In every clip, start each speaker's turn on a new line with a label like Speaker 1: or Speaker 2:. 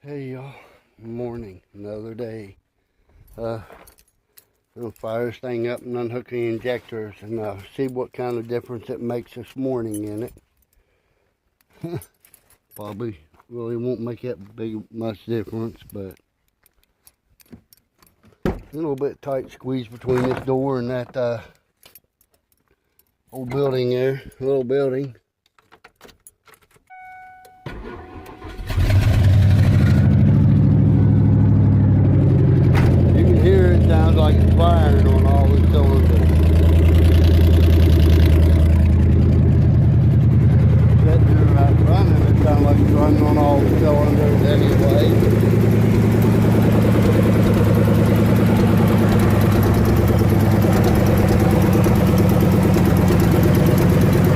Speaker 1: Hey y'all, morning, another day. Gonna fire this thing up and unhook the injectors and see what kind of difference it makes this morning in it. Probably really won't make that much difference, but a little bit tight squeeze between this door and that old building there, little building. Sounds like it's firing on all the cylinders. Sitting there right running, it sounds like it's running on all the cylinders anyway.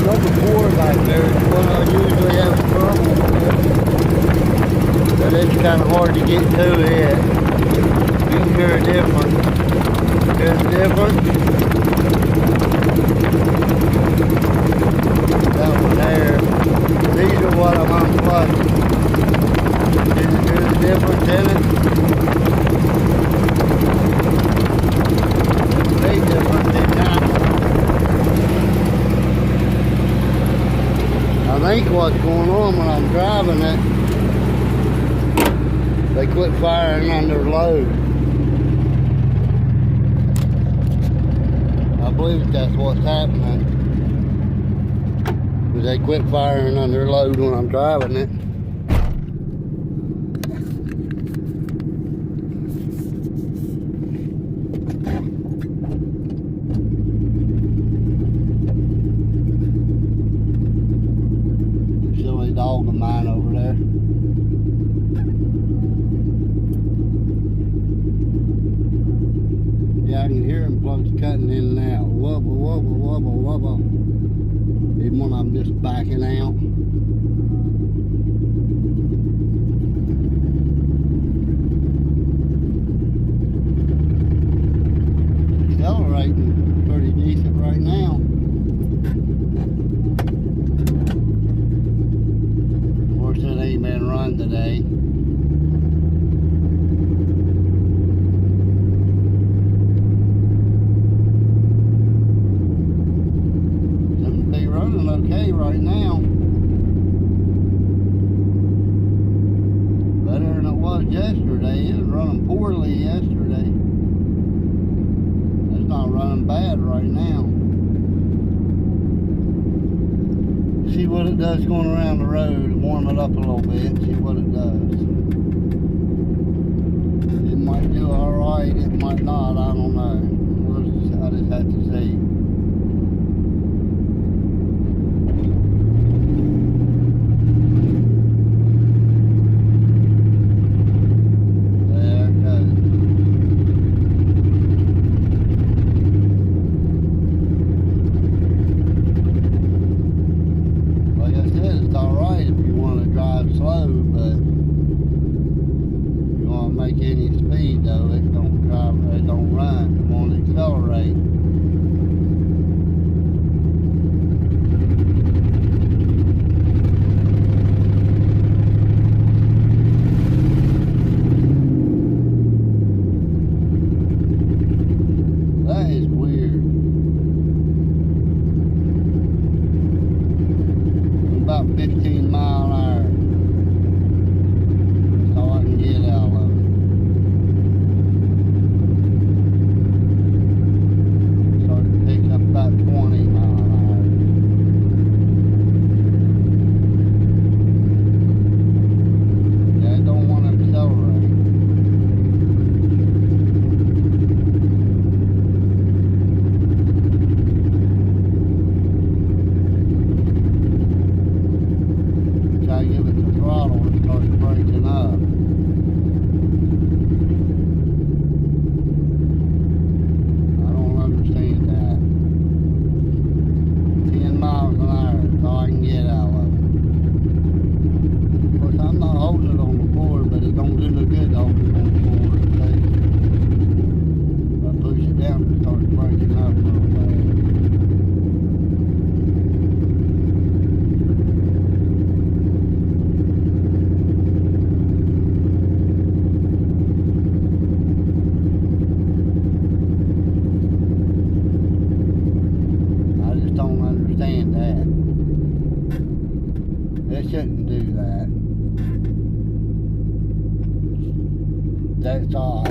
Speaker 1: Number 4 back there is one I usually have trouble with, but it's kind of hard to get to it. You can hear a difference. Here's the difference. That one there. These are what I'm unplugging. Did you hear the difference in it? Big difference in that. I think what's going on when I'm driving it, they quit firing under load. I believe that's what's happening. Because they quit firing under load when I'm driving it. Silly dog of mine over there. Yeah, I can hear them plugs cutting in and out. Wubba, wubba, wubba, wubba. Even when I'm just backing out. Accelerating pretty decent right now. Of course, it ain't been run today. Okay right now. Better than it was yesterday. It was running poorly yesterday. It's not running bad right now. See what it does going around the road. Warm it up a little bit. See what it does. It might do alright. It might not. I don't know. I just have to see. Slow, but That's all.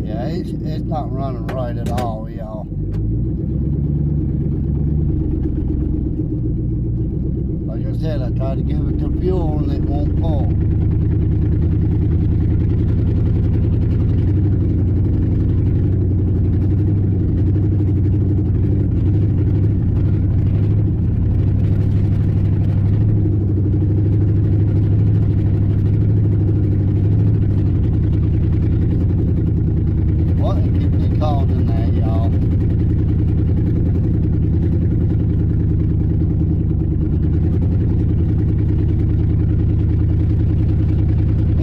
Speaker 1: Yeah, it's not running right at all, y'all. Like I said, I tried to give it the fuel and it won't pull. What it could be called in that, y'all?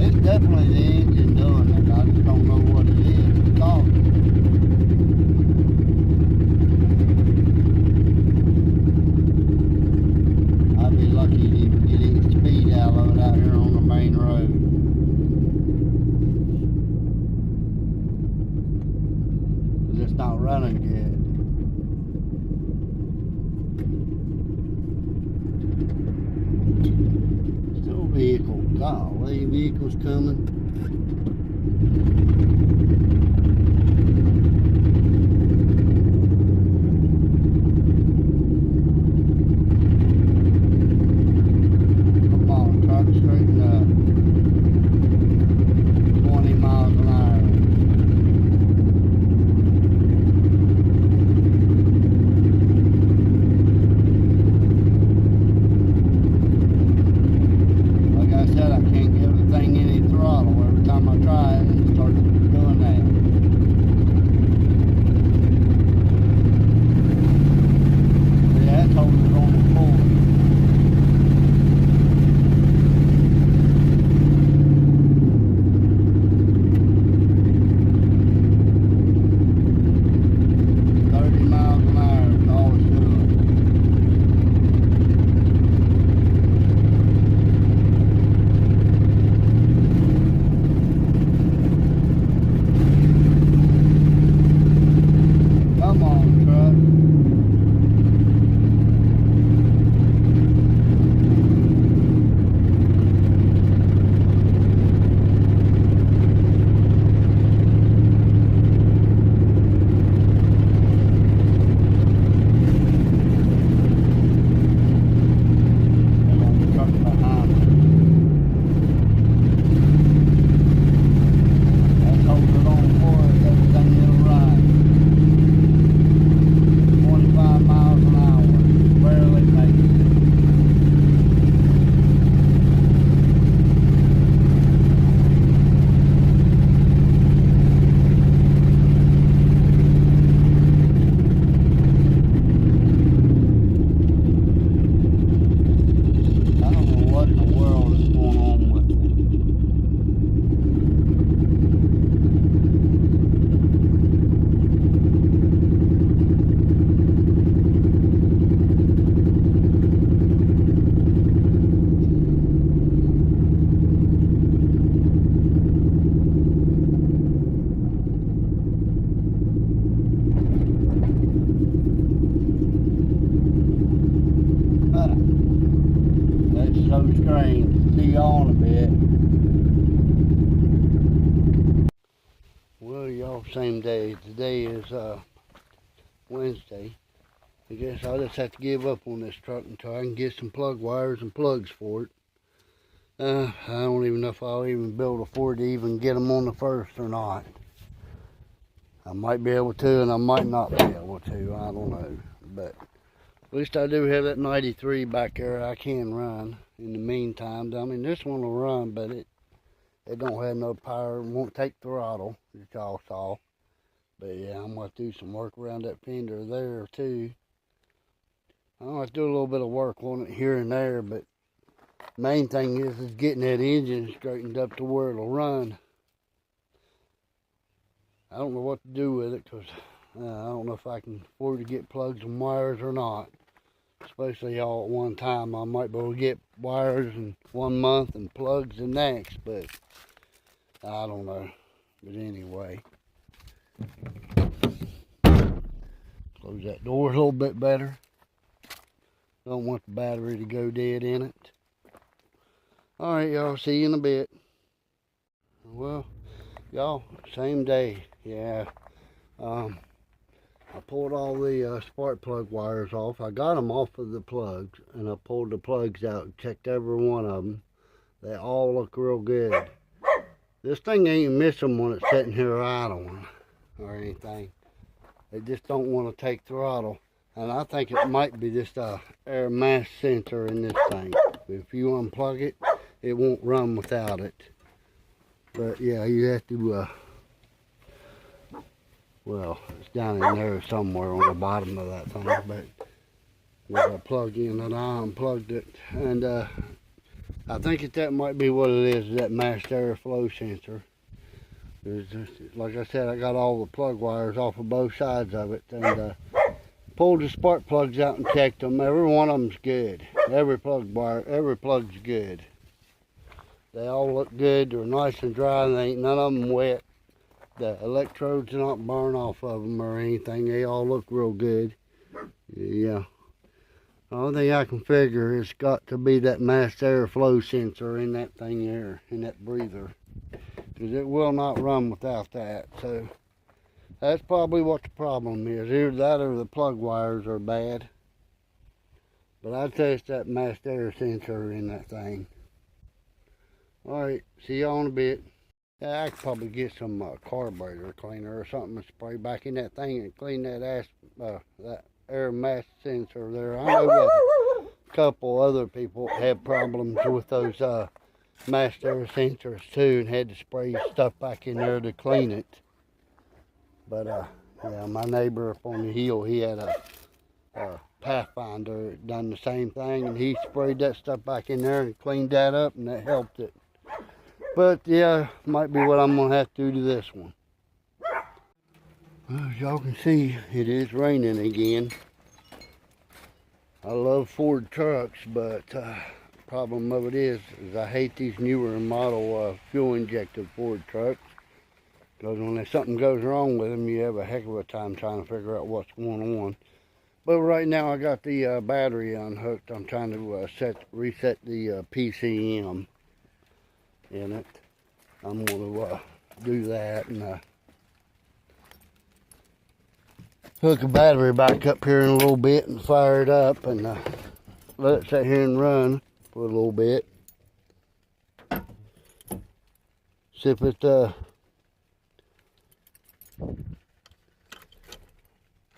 Speaker 1: It's definitely the engine doing it. I just don't know what it is to call it. I'd be lucky to even get any speed out of it out here on the main road. It's not running good. Still vehicle. Golly, vehicles coming. Come on, try to straighten up. 20 miles an hour. Like I said, I can't give the thing any throttle. Every time I try it, it starts doing that. Yeah, that's holding it on the floor. Come on, truck. Truck behind me. That's holding it on for us. Everything it'll ride. 25 miles an hour, barely makes it. I don't know what in the world is going on with it. That's so strange to see on a bit. Well, y'all, same day. Today is Wednesday. I guess I'll just have to give up on this truck until I can get some plug wires and plugs for it. I don't even know if I'll even be able to afford to even get them on the first or not. I might be able to and I might not be able to. I don't know. But at least I do have that 93 back there I can run in the meantime. I mean, this one will run, but it don't have no power. It won't take throttle, as y'all saw. But yeah, I'm going to do some work around that fender there too. I'm going to do a little bit of work on it here and there, but main thing is getting that engine straightened up to where it'll run. I don't know what to do with it because I don't know if I can afford to get plugs and wires or not. Especially all at one time. I might be able to get wires in 1 month and plugs the next, but I don't know. But anyway. Close that door a little bit better. Don't want the battery to go dead in it. Alright, y'all. See you in a bit. Well, y'all, same day. Yeah. I pulled all the spark plug wires off. I got them off of the plugs, and I pulled the plugs out and checked every one of them. They all look real good. This thing ain't missing when it's sitting here idling or anything. They just don't want to take throttle. And I think it might be just a air mass sensor in this thing. If you unplug it, it won't run without it. But yeah, you have to well, it's down in there somewhere on the bottom of that thing, but with a plug in that I unplugged it. And I think that might be what it is, that mass airflow sensor. Like I said, I got all the plug wires off of both sides of it, and pulled the spark plugs out and checked them. Every one of them's good. Every plug's good. They all look good. They're nice and dry, and ain't none of them wet. The electrodes are not burn off of them or anything. They all look real good. Yeah. The only thing I can figure is got to be that mass airflow sensor in that thing there, in that breather. Because it will not run without that. So that's probably what the problem is. Either that or the plug wires are bad. But I'd say it's that mass air sensor in that thing. Alright, see y'all in a bit. Yeah, I could probably get some carburetor cleaner or something and spray back in that thing and clean that that air mass sensor there. I know that a couple other people have problems with those mass air sensors too, and had to spray stuff back in there to clean it. But yeah, my neighbor up on the hill, he had a Pathfinder, done the same thing, and he sprayed that stuff back in there and cleaned that up, and that helped it. But yeah, might be what I'm gonna have to do to this one. Well, as y'all can see, it is raining again. I love Ford trucks, but problem of it is I hate these newer model fuel injected Ford trucks, because when something goes wrong with them, you have a heck of a time trying to figure out what's going on. But right now I got the battery unhooked. I'm trying to reset the PCM in it. I'm going to do that and hook the battery back up here in a little bit and fire it up and let it sit here and run for a little bit. See if it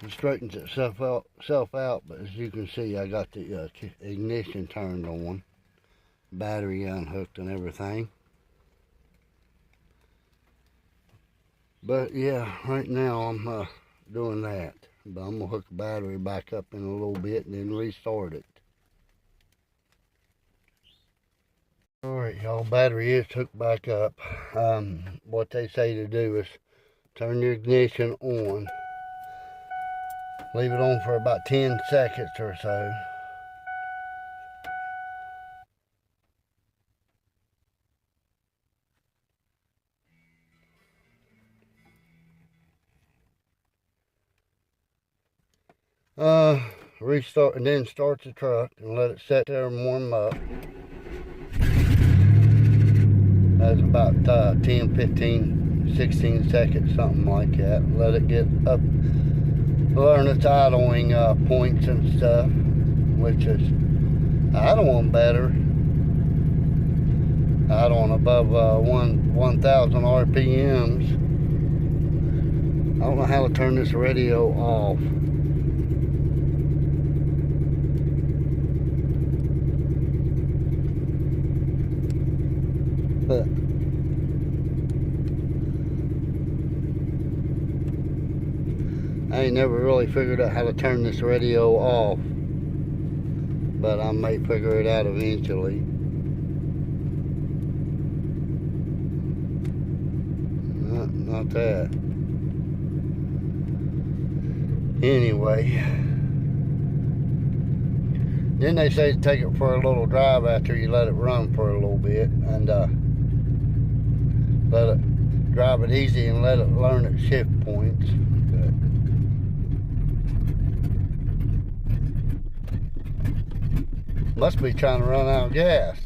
Speaker 1: straightens itself out. But as you can see, I got the ignition turned on, battery unhooked and everything. But yeah, right now I'm doing that. But I'm gonna hook the battery back up in a little bit and then restart it. Alright y'all, battery is hooked back up. What they say to do is turn the ignition on. Leave it on for about 10 seconds or so. Restart and then start the truck and let it sit there and warm up. That's about 10, 15, 16 seconds, something like that. Let it get up, learn its idling points and stuff, which is idling better. Idling above 1,000 RPMs. I don't know how to turn this radio off. But I ain't never really figured out how to turn this radio off, but I may figure it out eventually. Not that. Anyway, then they say to take it for a little drive after you let it run for a little bit, and let it drive it easy and let it learn its shift points.
Speaker 2: Okay.
Speaker 1: Must be trying to run out of gas.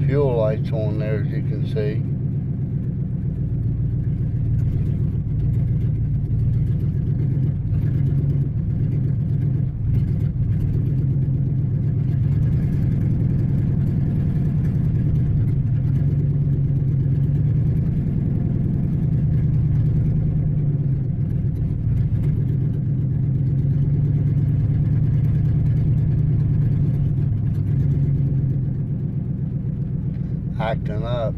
Speaker 1: Fuel lights on there, as you can see. Acting up.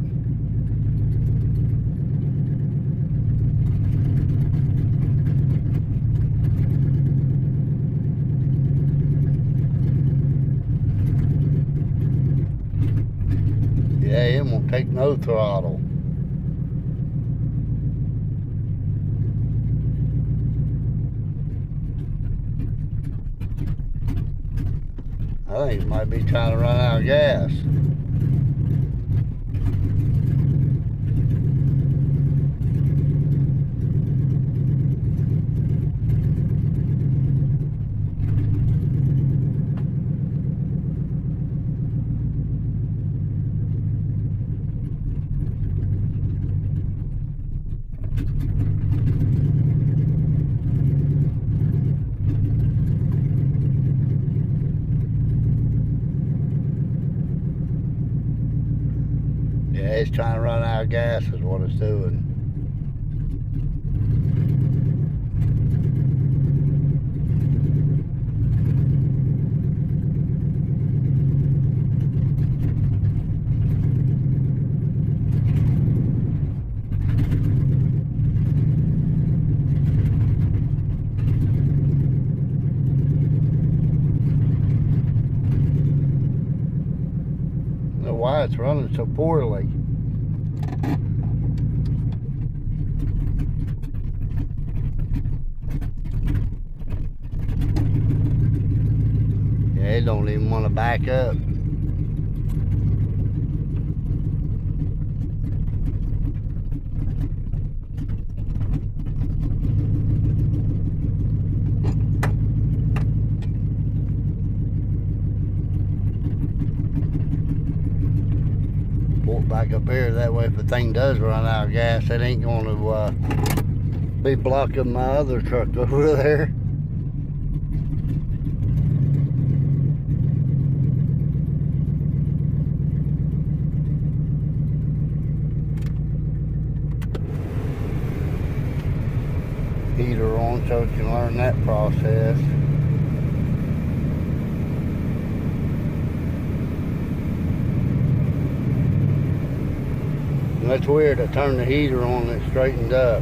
Speaker 1: Yeah, it won't take no throttle. I think it might be trying to run out of gas. Yeah, it's trying to run out of gas is what it's doing. I don't know why it's running so poorly. Yeah, it don't even want to back up. Pull it back up here, that way if the thing does run out of gas, it ain't going to be blocking my other truck over there. Heater on so it can learn that process. And that's weird, I turned the heater on and it straightened up.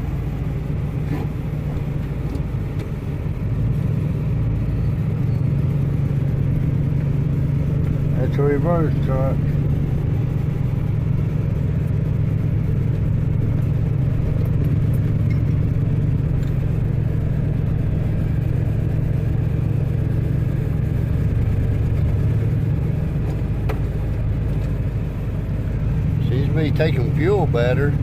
Speaker 1: That's a reverse truck. Seems to be taking fuel better.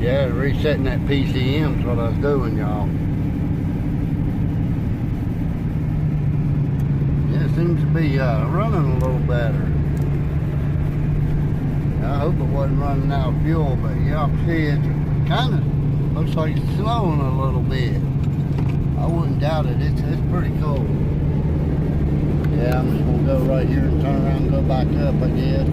Speaker 1: Yeah, resetting that PCM is what I was doing, y'all. Yeah, it seems to be running a little better. I hope it wasn't running out of fuel, but y'all see it kind of looks like it's slowing a little bit. I wouldn't doubt it. It's pretty cool. Yeah, I'm just gonna go right here and turn around and go back up, I guess.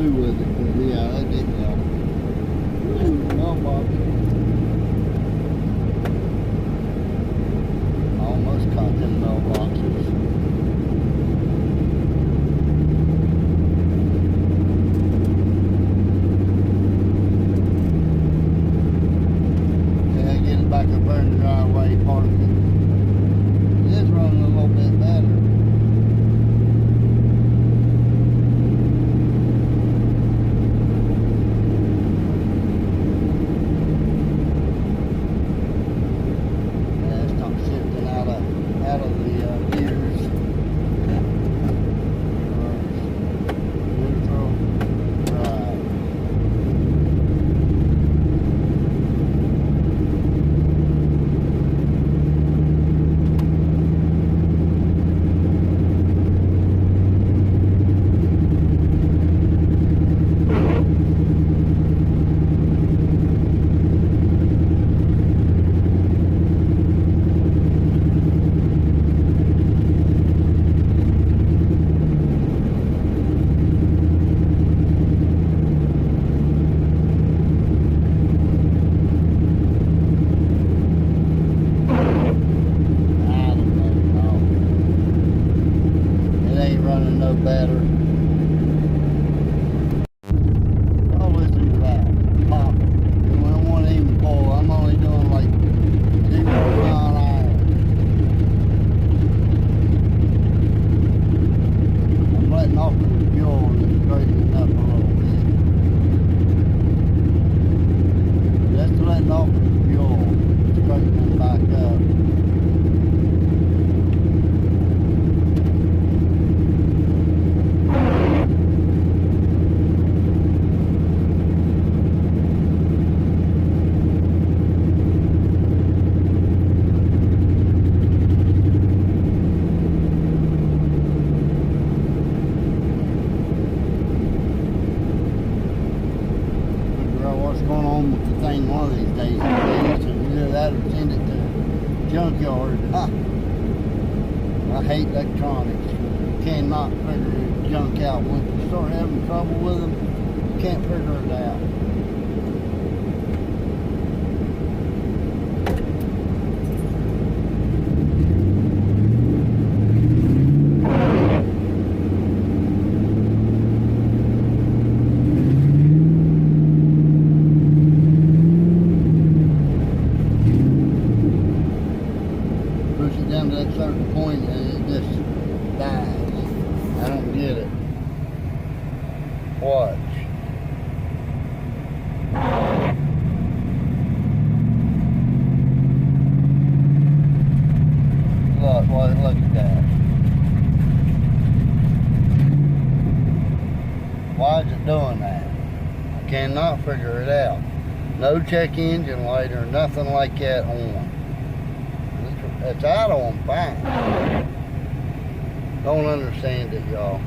Speaker 1: do with it, but yeah, that didn't help. Mailbox. Almost caught them mailboxes. Yeah, get it back up there in the driveway, park it. It is running a little bit better. Better. I'll listen to that. Pop. And when I want to even pull, I'm only doing like 0 mile an hour. I'm letting off the fuel and straightening up a little bit. Just letting off the fuel, straightening back up. One of these days, either that or send it to junkyard. I hate electronics. You cannot figure junk out. Once you start having trouble with them, you can't figure it out. Down to that certain point and it just dies. I don't get it. Watch. Look at that. Why is it doing that? I cannot figure it out. No check engine light or nothing like that on. It's out on fine. Don't understand it, y'all.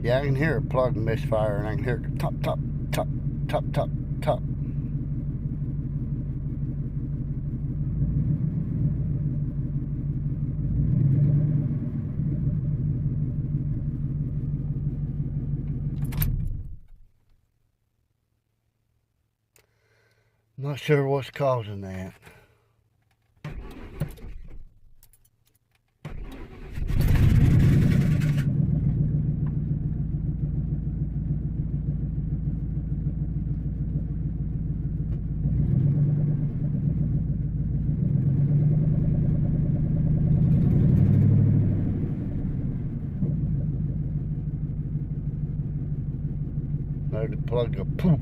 Speaker 1: Yeah, I can hear a plug misfire, and I can hear it top, top, top, top, top, top. Not sure what's causing that. There's the plug of poop.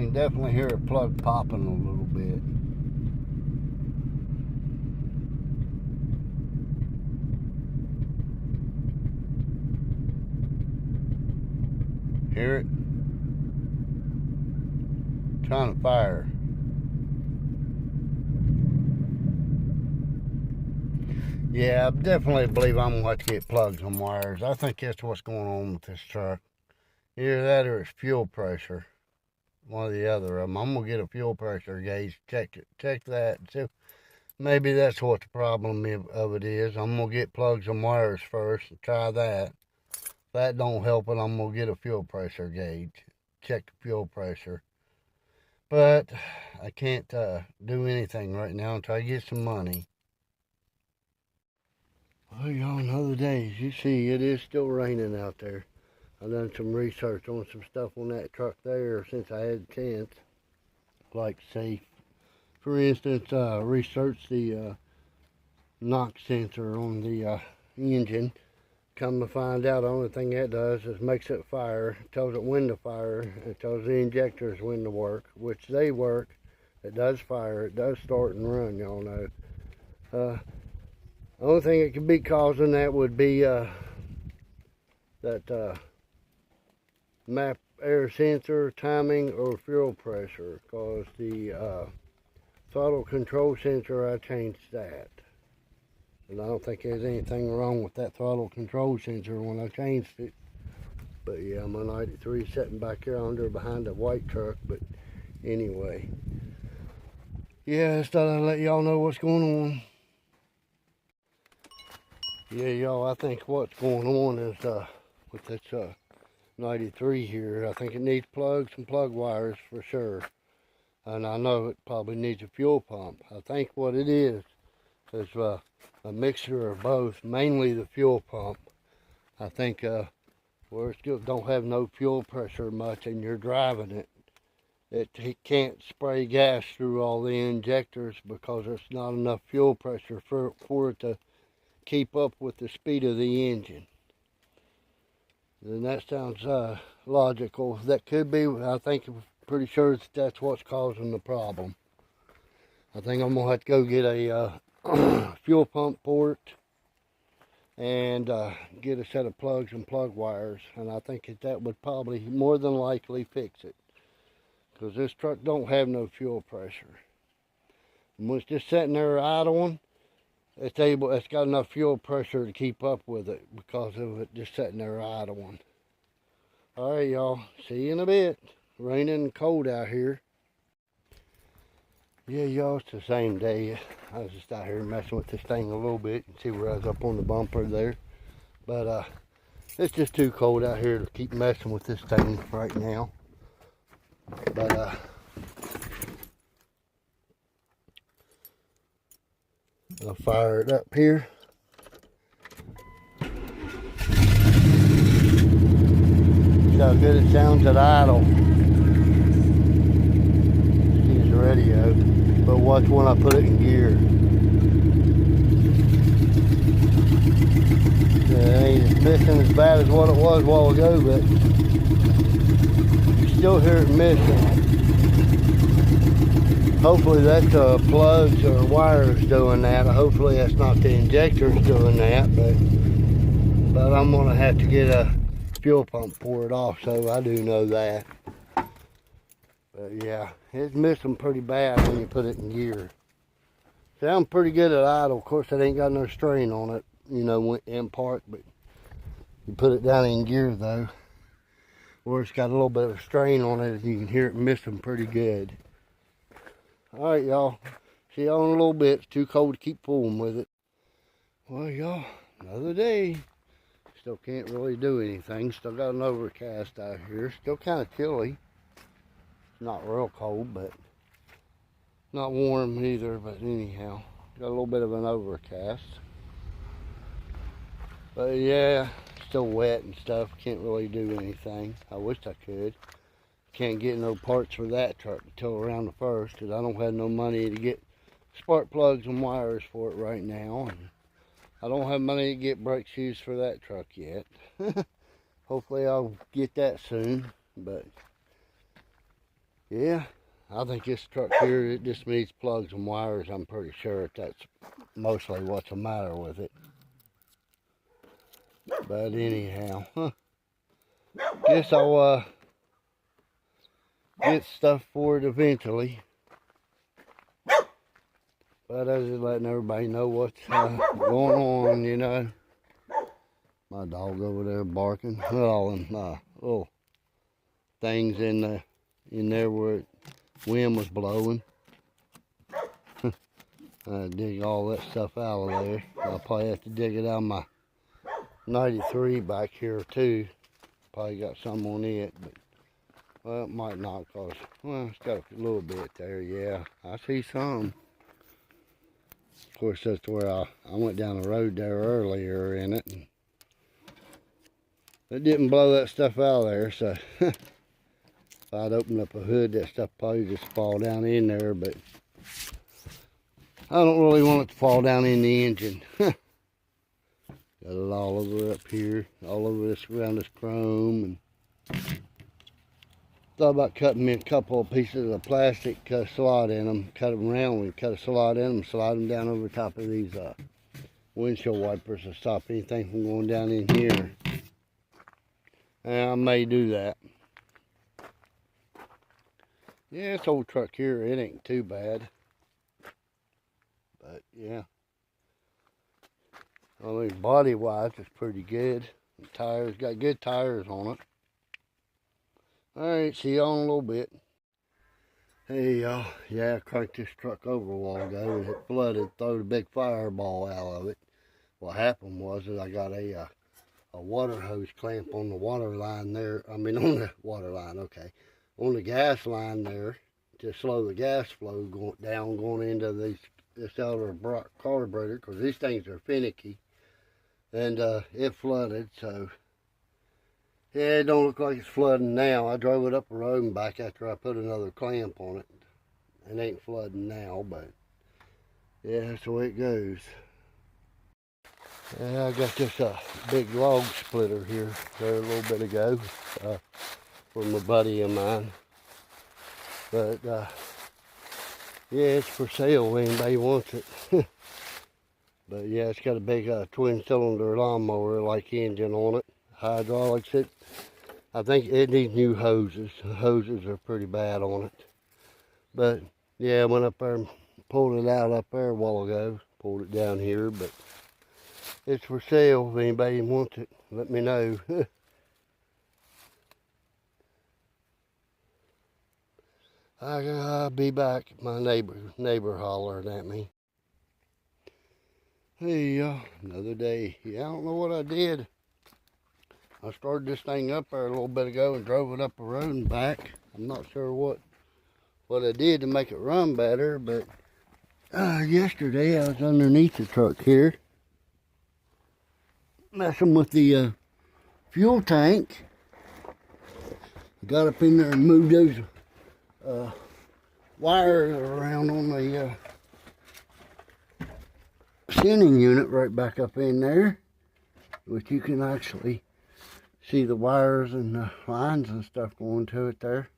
Speaker 1: can definitely hear a plug popping a little bit. Hear it? Trying to fire. Yeah, I definitely believe I'm going to have to get plugs and wires. I think that's what's going on with this truck. Either that or it's fuel pressure. One or the other of them. I'm going to get a fuel pressure gauge, check that, and see. Maybe that's what the problem of it is. I'm going to get plugs and wires first and try that. If that don't help it, I'm going to get a fuel pressure gauge. Check the fuel pressure. But I can't do anything right now until I get some money. Well, y'all, another day. As you see, it is still raining out there. I've done some research on some stuff on that truck there since I had a chance. Like, say, for instance, research the NOx sensor on the engine. Come to find out, the only thing that does is makes it fire. It tells it when to fire. It tells the injectors when to work, which they work. It does fire. It does start and run, y'all know. The only thing that could be causing that would be that map air sensor, timing, or fuel pressure. Because the throttle control sensor, I changed that. And I don't think there's anything wrong with that throttle control sensor when I changed it. But yeah, my 93 sitting back here under behind the white truck. But anyway, yeah, I just thought I'd let y'all know what's going on. Yeah, y'all, I think what's going on is with this 93 here, I think it needs plugs and plug wires for sure. And I know it probably needs a fuel pump. I think what it is a mixture of both, mainly the fuel pump. I think where it still don't have no fuel pressure much and you're driving it, it can't spray gas through all the injectors because there's not enough fuel pressure for it to keep up with the speed of the engine. And that sounds logical. That could be, I think, pretty sure that's what's causing the problem. I think I'm going to have to go get a fuel pump port and get a set of plugs and plug wires. And I think that would probably more than likely fix it. Because this truck don't have no fuel pressure. And when it's just sitting there idling, it's got enough fuel pressure to keep up with it because of it just sitting there idling. Alright, y'all, see you in a bit. Raining and cold out here. Yeah, y'all, it's the same day. I was just out here messing with this thing a little bit and see where I was up on the bumper there. But it's just too cold out here to keep messing with this thing right now. But I'll fire it up here. See how good it sounds at idle. Use the radio, but watch when I put it in gear. It ain't missing as bad as what it was a while ago, but you still hear it missing. Hopefully that's plugs or wires doing that. Hopefully that's not the injectors doing that, but I'm gonna have to get a fuel pump poured off, so I do know that. But yeah, it's missing pretty bad when you put it in gear. Sounds pretty good at idle. Of course, it ain't got no strain on it, you know, in park, but you put it down in gear though, where it's got a little bit of strain on it, you can hear it missing pretty good. Alright, y'all. See y'all in a little bit. It's too cold to keep fooling with it. Well, y'all, another day. Still can't really do anything. Still got an overcast out here. Still kind of chilly. It's not real cold, but not warm either. But anyhow, got a little bit of an overcast. But yeah, still wet and stuff. Can't really do anything. I wish I could. Can't get no parts for that truck until around the 1st, because I don't have no money to get spark plugs and wires for it right now, and I don't have money to get brake shoes for that truck yet. Hopefully I'll get that soon, but Yeah, I think this truck here, it just needs plugs and wires. I'm pretty sure that's mostly what's the matter with it. But anyhow, guess I'll get stuff for it eventually. But I was just letting everybody know what's going on, you know. My dog over there barking. All them little things in there where wind was blowing. I dig all that stuff out of there. I'll probably have to dig it out of my 93 back here too. Probably got some on it, but well, it might not, cause well, it's got a little bit there. Yeah, I see some. Of course, that's where I went down the road there earlier in it. And it didn't blow that stuff out of there, so if I'd opened up a hood, that stuff probably just fall down in there, but I don't really want it to fall down in the engine. Got it all over up here, all over this, around this chrome, and thought about cutting me a couple of pieces of plastic, cut a slot in them, cut them round, cut a slot in them, slide them down over top of these windshield wipers to stop anything from going down in here. And I may do that. Yeah, this old truck here, it ain't too bad. But yeah, I mean, body wise it's pretty good. The tires, got good tires on it. Alright, see y'all in a little bit. Hey y'all, yeah, I cranked this truck over a while ago and it flooded, threw a big fireball out of it. What happened was that I got a water hose clamp on the water line there. I mean, on the water line, okay. On the gas line there to slow the gas flow going into this outer carburetor, because these things are finicky. And it flooded, so yeah, it don't look like it's flooding now. I drove it up the road and back after I put another clamp on it. It ain't flooding now, but yeah, that's the way it goes. Yeah, I got this big log splitter here there a little bit ago from a buddy of mine. But yeah, it's for sale if anybody wants it. But yeah, it's got a big twin cylinder lawnmower like engine on it. Hydraulics. I think it needs new hoses. The hoses are pretty bad on it. But yeah, I went up there and pulled it out up there a while ago. Pulled it down here, but it's for sale if anybody wants it. Let me know. I'll be back. My neighbor hollered at me. Hey y'all, another day. Yeah, I don't know what I did. I started this thing up there a little bit ago and drove it up the road and back. I'm not sure what I did to make it run better, but yesterday I was underneath the truck here, messing with the fuel tank. Got up in there and moved those wires around on the sending unit right back up in there, which you can actually see the wires and the lines and stuff going to it there.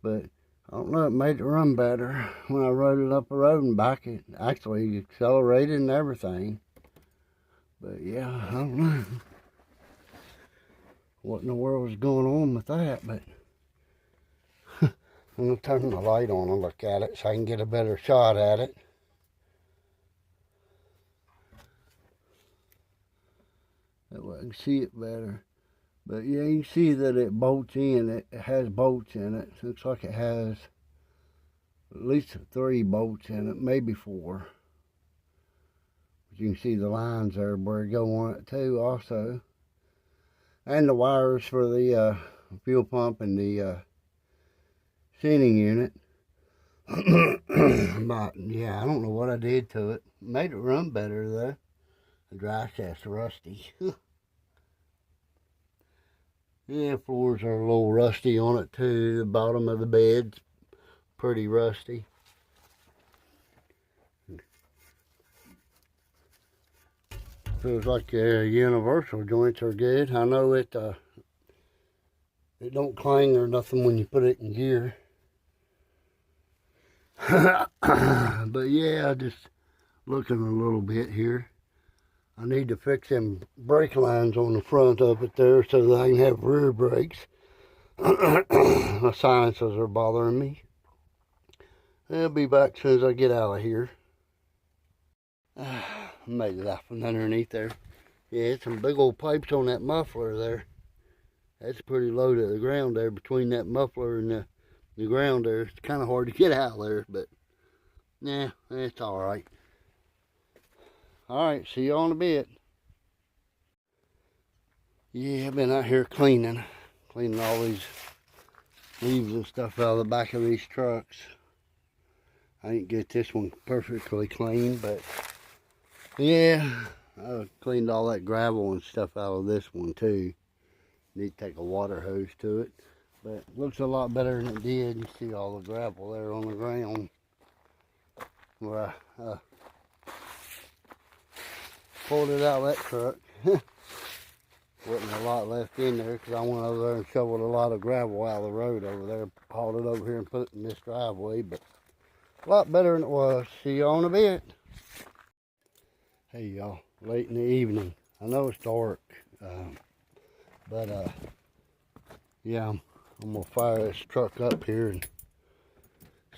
Speaker 1: But I don't know, it made it run better. When I rode it up the road and back, it actually accelerated and everything. But yeah, I don't know what in the world was going on with that, but I'm going to turn the light on and look at it so I can get a better shot at it. That way I can see it better. But yeah, you can see that it bolts in. It has bolts in it. Looks like it has at least 3 bolts in it, maybe 4. But you can see the lines there where it go on it too also. And the wires for the fuel pump and the sending unit. But yeah, I don't know what I did to it. Made it run better though. The dry shaft's rusty. Yeah, floors are a little rusty on it too. The bottom of the bed's pretty rusty. Feels like the universal joints are good. I know it don't clang or nothing when you put it in gear. But yeah, just looking a little bit here. I need to fix them brake lines on the front of it there so that I can have rear brakes. My sinuses are bothering me. I'll be back as soon as I get out of here. Made it out from underneath there. Yeah, it's some big old pipes on that muffler there. That's pretty low to the ground there, between that muffler and the ground there. It's kind of hard to get out there, but yeah, it's all right. All right, see you on a bit. Yeah, I've been out here cleaning all these leaves and stuff out of the back of these trucks. I didn't get this one perfectly clean, but yeah, I cleaned all that gravel and stuff out of this one too. Need to take a water hose to it, but it looks a lot better than it did. You see all the gravel there on the ground where I pulled it out of that truck. Wasn't a lot left in there because I went over there and shoveled a lot of gravel out of the road over there, hauled it over here and put it in this driveway, but a lot better than it was. See you on a bit. Hey y'all, late in the evening. I know it's dark, but yeah, I'm gonna fire this truck up here and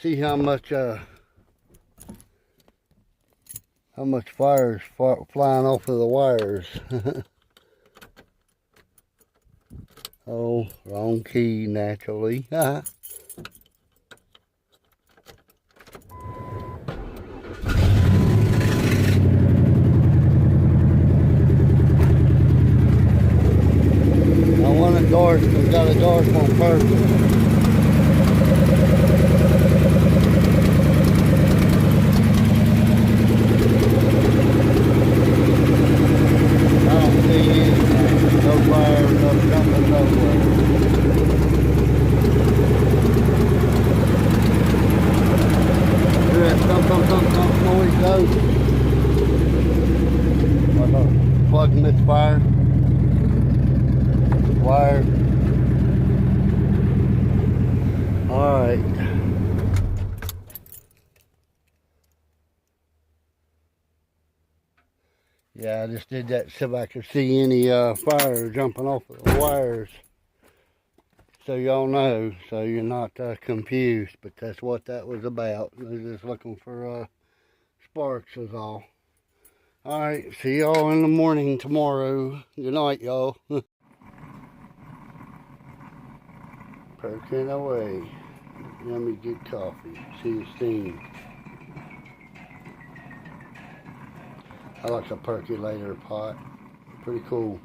Speaker 1: see how much fire is flying off of the wires. Oh, wrong key, naturally. I want a dark, we got a dark on purpose. I don't see anything. No fire, no jumping nowhere. Hear that thump noise go? Plugging this fire. Wire. All right. Yeah, I just did that so I could see any fire jumping off of the wires. So y'all know, so you're not confused, but that's what that was about. I was just looking for sparks is all. All right, see y'all in the morning tomorrow. Good night, y'all. Perking away. Yummy good coffee. See the steam. I like a percolator pot. Pretty cool.